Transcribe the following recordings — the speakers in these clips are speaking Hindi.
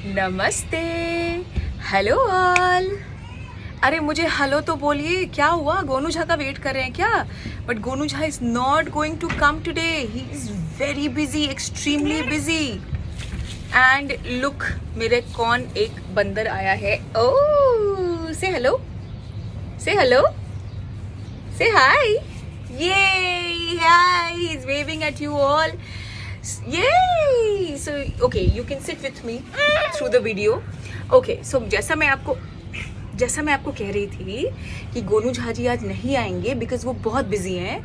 नमस्ते, हेलो ऑल। अरे मुझे हेलो तो बोलिए, क्या हुआ? गोनू झा का वेट कर रहे हैं क्या? But Gonu Jha is not going to come today, he is very busy, extremely busy. And look, मेरे कौन एक बंदर आया है। ओह, से हेलो, से हेलो, से हाय। ये hi, he is waving at you all. Yay! So, okay, you can sit with me through the video. Okay, so जैसा मैं आपको कह रही थी कि गोनू झा जी आज नहीं आएंगे बिकॉज वो बहुत बिजी हैं।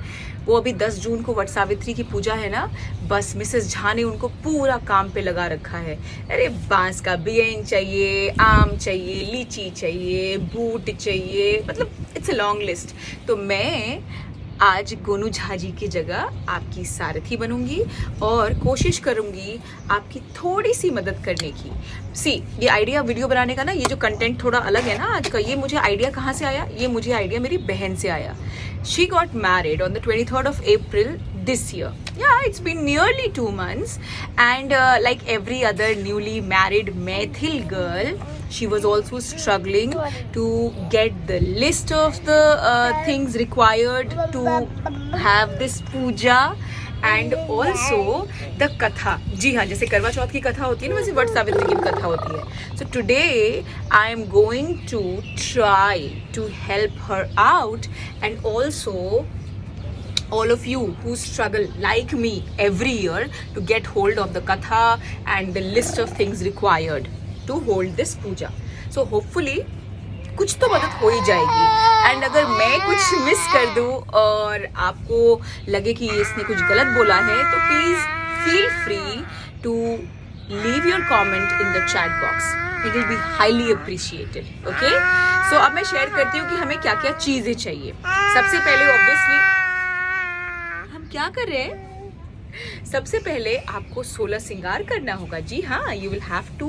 वो अभी 10 जून को वट सावित्री की पूजा है ना, बस मिसेस झा ने उनको पूरा काम पे लगा रखा है। अरे बांस का बियन चाहिए, आम चाहिए, लीची चाहिए, बूट चाहिए, मतलब इट्स अ लॉन्ग लिस्ट। तो मैं आज गोनू झा जी की जगह आपकी सारथी बनूंगी और कोशिश करूंगी आपकी थोड़ी सी मदद करने की। ये आइडिया वीडियो बनाने का ना, ये जो कंटेंट थोड़ा अलग है ना आज का, ये मुझे आइडिया कहाँ से आया? ये मुझे आइडिया मेरी बहन से आया। She got married on the 23rd of April this year. Yeah, it's been nearly 2 months, and like every other newly married Maithil girl, she was also struggling to get the list of the things required to have this puja and also the katha. जी हाँ, जैसे करवा चौथ की कथा होती है ना, वैसे वट सावित्री की कथा होती है। So today I am going to try to help her out, and also all of you who struggle like me every year to get hold of the katha and the list of things required to hold this puja. So hopefully कुछ तो मदद हो ही जाएगी। एंड अगर मैं कुछ मिस कर दूं और आपको लगे कि इसने कुछ गलत बोला है, तो please feel free to leave your comment in the chat box, it will be highly appreciated. Okay, so अब मैं शेयर करती हूँ कि हमें क्या क्या चीजें चाहिए। सबसे पहले ऑब्वियसली हम क्या कर रहे हैं, सबसे पहले आपको 16 श्रृंगार करना होगा। जी हाँ, you will have to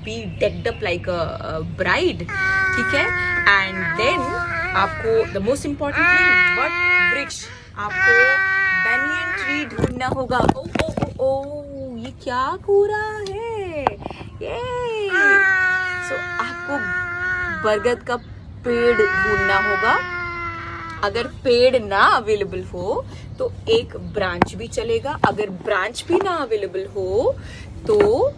be decked up like a bride, ठीक है। एंड देन आपको द मोस्ट इम्पॉर्टेंट थिंग, वट वृक्ष, आपको बैनियन ट्री ढूंढना होगा। ओ ओ ओ ओ, ये क्या कूरा है ये? सो आपको बरगद का पेड़ ढूंढना होगा। अगर पेड़ ना अवेलेबल हो तो एक ब्रांच भी चलेगा, अगर ब्रांच भी ना अवेलेबल हो तो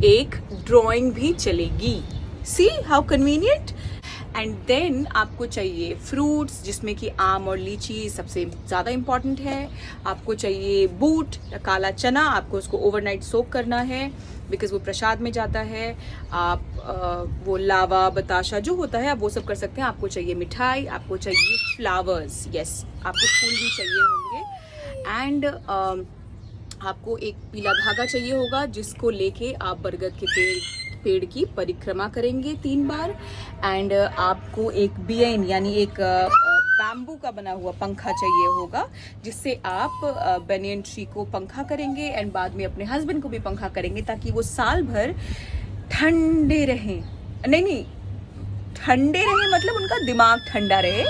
एक ड्राइंग भी चलेगी। See how convenient. And then आपको चाहिए फ्रूट्स, जिसमें कि आम और लीची सबसे ज़्यादा इम्पॉर्टेंट है। आपको चाहिए बूट, काला चना, आपको उसको ओवरनाइट सोक करना है बिकॉज वो प्रसाद में जाता है। आप वो लावा बताशा जो होता है आप वो सब कर सकते हैं। आपको चाहिए मिठाई, आपको चाहिए फ्लावर्स, यस आपको फूल भी चाहिए होंगे। एंड आपको एक पीला धागा चाहिए होगा जिसको लेके आप बरगद के पेड़ की परिक्रमा करेंगे 3 बार। एंड आपको एक बियन यानी एक बैम्बू का बना हुआ पंखा चाहिए होगा, जिससे आप बैनियन ट्री को पंखा करेंगे एंड बाद में अपने हस्बैंड को भी पंखा करेंगे, ताकि वो साल भर ठंडे रहें। नहीं, ठंडे रहें मतलब उनका दिमाग ठंडा रहे,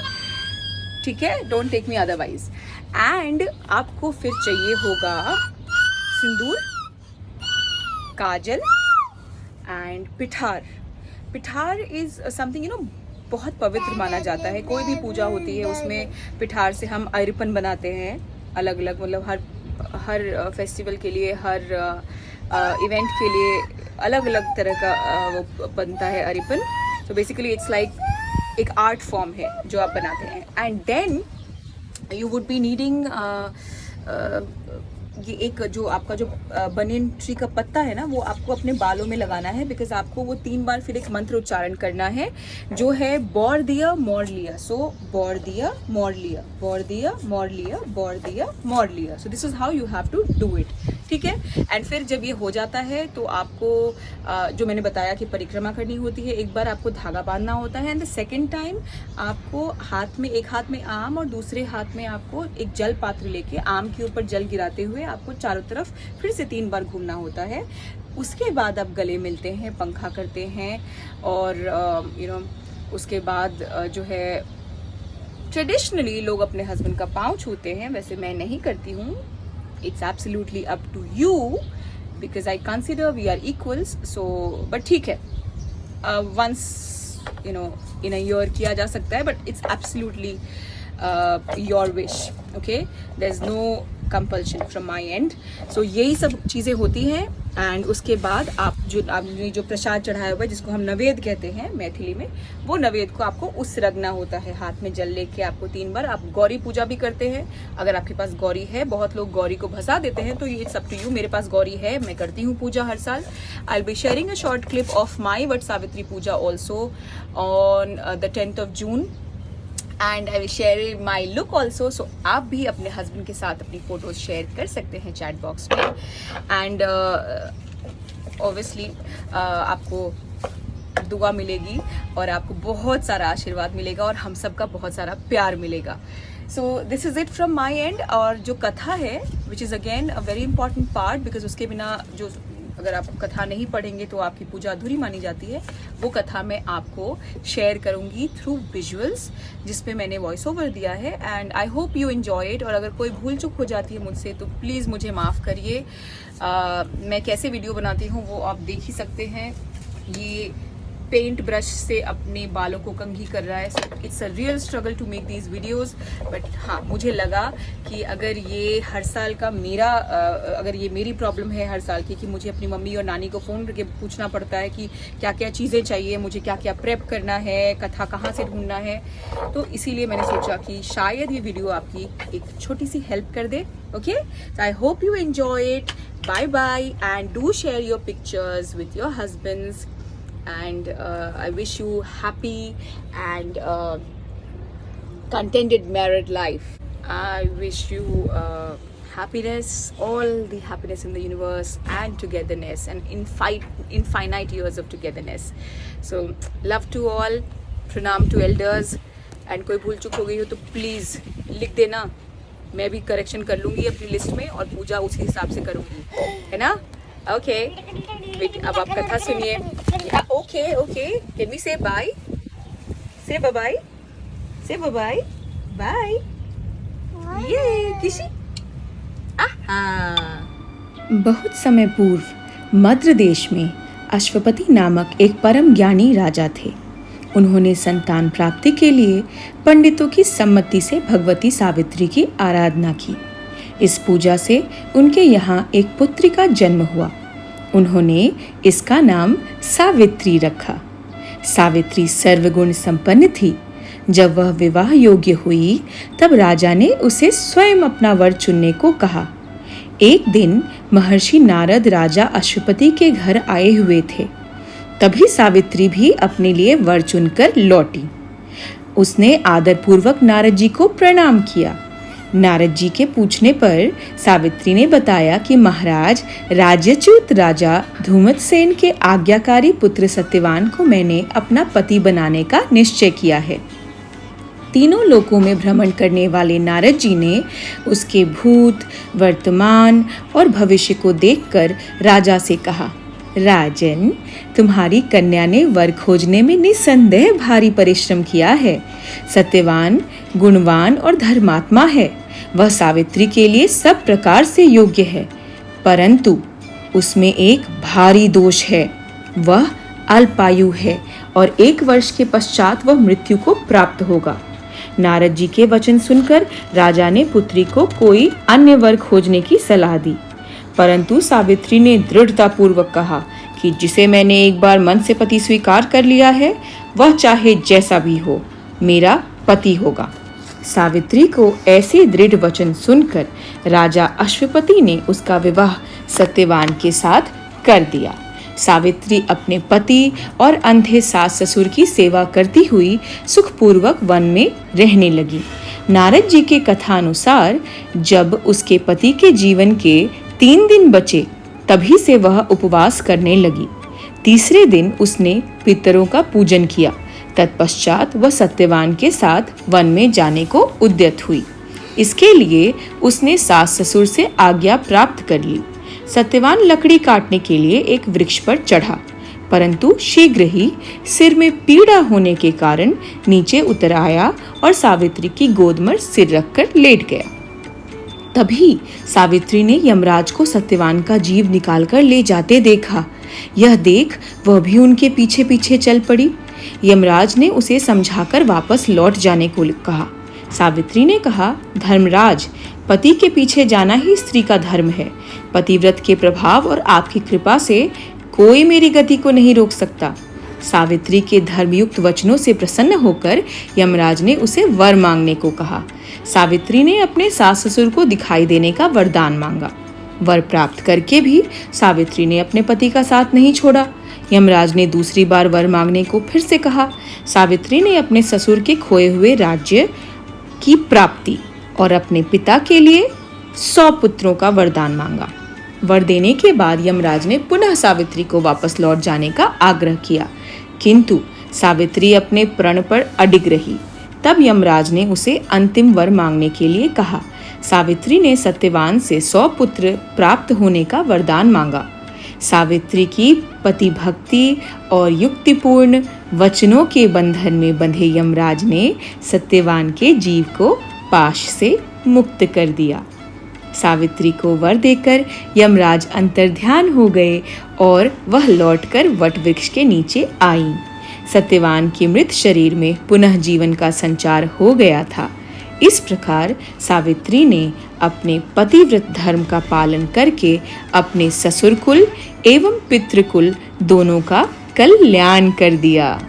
ठीक है, don't take me otherwise. And आपको फिर चाहिए होगा सिंदूर, काजल एंड पिठार। पिठार इज समथिंग बहुत पवित्र माना जाता है। कोई भी पूजा होती है उसमें पिठार से हम अरिपन बनाते हैं, अलग अलग, मतलब हर फेस्टिवल के लिए, हर इवेंट के लिए अलग अलग तरह का वो बनता है अरिपन। तो बेसिकली इट्स लाइक एक आर्ट फॉर्म है जो आप बनाते हैं। And then you would be needing ये एक जो आपका जो बनियन ट्री का पत्ता है ना, वो आपको अपने बालों में लगाना है बिकॉज आपको वो 3 बार फिर एक मंत्र उच्चारण करना है जो है बोर दिया मोर लिया। सो बोर दिया मोर लिया, बोर दिया मोर लिया, बोर दिया मोर लिया। So this is how you have to do it, ठीक है। एंड फिर जब ये हो जाता है तो आपको जो मैंने बताया कि परिक्रमा करनी होती है, एक बार आपको धागा बांधना होता है। एंड द सेकेंड टाइम आपको एक हाथ में आम और दूसरे हाथ में आपको एक जल पात्र लेके आम के ऊपर जल गिराते हुए आपको चारों तरफ फिर से 3 बार घूमना होता है। उसके बाद आप गले मिलते हैं, पंखा करते हैं और उसके बाद जो है ट्रेडिशनली लोग अपने हस्बैंड का पाँव छूते हैं। वैसे मैं नहीं करती हूँ, it's absolutely up to you, because I consider we are equals. So but ठीक है, once in a year किया जा सकता है, but it's absolutely your wish. Okay, there's no compulsion from my end. So यही सब चीज़ें होती हैं. एंड उसके बाद आपने जो प्रसाद चढ़ाया हुआ है, जिसको हम नवेद कहते हैं मैथिली में, वो नवेद को आपको उसरगना होता है. हाथ में जल लेके आपको 3 बार. आप गौरी पूजा भी करते हैं अगर आपके पास गौरी है. बहुत लोग गौरी को भसा देते हैं, तो ये इट्स अप टू यू. मेरे पास गौरी है, मैं करती हूँ पूजा हर साल. I will be sharing a short clip of my Vat Savitri puja also on the 10th of June. And I will share my look also. So आप भी अपने हस्बैंड के साथ अपनी फ़ोटोज़ शेयर कर सकते हैं चैट बॉक्स में. एंड ऑब्वियसली आपको दुआ मिलेगी और आपको बहुत सारा आशीर्वाद मिलेगा और हम सबका बहुत सारा प्यार मिलेगा. So this is it from my and. और जो कथा है, which is again a very important part, because उसके बिना अगर आप कथा नहीं पढ़ेंगे तो आपकी पूजा अधूरी मानी जाती है. वो कथा मैं आपको शेयर करूंगी थ्रू विजुअल्स, जिसपे मैंने वॉइस ओवर दिया है. And I hope you enjoy it. और अगर कोई भूल चूक हो जाती है मुझसे तो प्लीज़ मुझे माफ़ करिए. मैं कैसे वीडियो बनाती हूँ वो आप देख ही सकते हैं. ये पेंट ब्रश से अपने बालों को कंघी कर रहा है. So it's a real struggle to make these videos. But हाँ, मुझे लगा कि अगर ये हर साल का अगर ये मेरी प्रॉब्लम है हर साल की, कि मुझे अपनी मम्मी और नानी को फ़ोन करके पूछना पड़ता है कि क्या क्या चीज़ें चाहिए, मुझे क्या क्या प्रेप करना है, कथा कहाँ से ढूंढना है, तो इसीलिए मैंने सोचा कि शायद ये वीडियो आपकी एक छोटी सी हेल्प कर दे. Okay, so I hope you enjoy it. Bye bye, and do share your pictures with your husbands. And I wish you happy and contented married life. I wish you happiness, all the happiness in the universe, and togetherness, and infinite years of togetherness. So love to all. Pranam to elders. And कोई भूल चूक हो गई हो तो प्लीज़ लिख देना, मैं भी करेक्शन कर लूँगी अपनी लिस्ट में और पूजा उसी हिसाब से करूँगी, है ना? ओके, अब आप कथा सुनिए. ओके ओके, कैन वी से बाय? से बाय, से बाय बाय. ये किसी बहुत समय पूर्व मद्र देश में अश्वपति नामक एक परम ज्ञानी राजा थे. उन्होंने संतान प्राप्ति के लिए पंडितों की सम्मति से भगवती सावित्री की आराधना की. इस पूजा से उनके यहाँ एक पुत्री का जन्म हुआ. उन्होंने इसका नाम सावित्री रखा. सावित्री सर्वगुण संपन्न थी. जब वह विवाह योग्य हुई तब राजा ने उसे स्वयं अपना वर चुनने को कहा. एक दिन महर्षि नारद राजा अश्वपति के घर आए हुए थे. तभी सावित्री भी अपने लिए वर चुनकर लौटी. उसने आदरपूर्वक नारद जी को प्रणाम किया. नारद जी के पूछने पर सावित्री ने बताया कि महाराज, राज्यच्युत राजा धूमतसेन के आज्ञाकारी पुत्र सत्यवान को मैंने अपना पति बनाने का निश्चय किया है. तीनों लोकों में भ्रमण करने वाले नारद जी ने उसके भूत, वर्तमान और भविष्य को देखकर राजा से कहा, राजन, तुम्हारी कन्या ने वर खोजने में निसंदेह भारी परिश्रम किया है. सत्यवान, गुणवान और धर्मात्मा है. वह सावित्री के लिए सब प्रकार से योग्य है, परंतु उसमें एक भारी दोष है. वह अल्पायु है और 1 वर्ष के पश्चात वह मृत्यु को प्राप्त होगा. नारद जी के वचन सुनकर राजा ने पुत्री को कोई अन्य वर खोजने की सलाह दी. परंतु सावित्री ने दृढ़तापूर्वक कहा कि जिसे मैंने एक बार मन से पति स्वीकार कर लिया है, वह चाहे जैसा भी हो, मेरा पति होगा. सावित्री को ऐसे दृढ़ वचन सुनकर राजा अश्वपति ने उसका विवाह सत्यवान के साथ कर दिया. सावित्री अपने पति और अंधे सास ससुर की सेवा करती हुई सुखपूर्वक वन में रहने लगी. नारद जी के कथानुसार जब उसके पति के जीवन के 3 दिन बचे, तभी से वह उपवास करने लगी. तीसरे दिन उसने पितरों का पूजन किया. तत्पश्चात वह सत्यवान के साथ वन में जाने को उद्यत हुई. इसके लिए उसने सास ससुर से आज्ञा प्राप्त कर ली. सत्यवान लकड़ी काटने के लिए एक वृक्ष पर चढ़ा, परंतु शीघ्र ही सिर में पीड़ा होने के कारण नीचे उतर आया और सावित्री की गोद में सिर रखकर लेट गया. तभी सावित्री ने यमराज को सत्यवान का जीव निकालकर ले जाते देखा। यह देख वह भी उनके पीछे पीछे चल पड़ी। यमराज ने उसे समझाकर वापस लौट जाने को कहा। सावित्री ने कहा, धर्मराज, पति के पीछे जाना ही स्त्री का धर्म है। पतिव्रत के प्रभाव और आपकी कृपा से कोई मेरी गति को नहीं रोक सकता। सावित्री के धर्मयुक्त वचनों से प्रसन्न होकर यमराज ने उसे वर मांगने को कहा। सावित्री ने अपने सास ससुर को दिखाई देने का वरदान मांगा। वर प्राप्त करके भी सावित्री ने अपने पति का साथ नहीं छोड़ा। यमराज ने दूसरी बार वर मांगने को फिर से कहा। सावित्री ने अपने ससुर के खोए हुए राज्य की प्राप्ति और अपने पिता के लिए 100 पुत्रों का वरदान मांगा। वर देने के बाद यमराज ने पुनः सावित्री को वापस लौट जाने का आग्रह किया, किंतु सावित्री अपने प्रण पर अडिग रही। तब यमराज ने उसे अंतिम वर मांगने के लिए कहा। सावित्री ने सत्यवान से 100 पुत्र प्राप्त होने का वरदान मांगा। सावित्री की पति भक्ति और युक्तिपूर्ण वचनों के बंधन में बंधे यमराज ने सत्यवान के जीव को पाश से मुक्त कर दिया। सावित्री को वर देकर यमराज अंतर्ध्यान हो गए और वह लौटकर वट वृक्ष के नीचे आईं। सत्यवान के मृत शरीर में पुनः जीवन का संचार हो गया था। इस प्रकार सावित्री ने अपने पतिव्रत धर्म का पालन करके अपने ससुरकुल एवं पितृकुल दोनों का कल्याण कर दिया।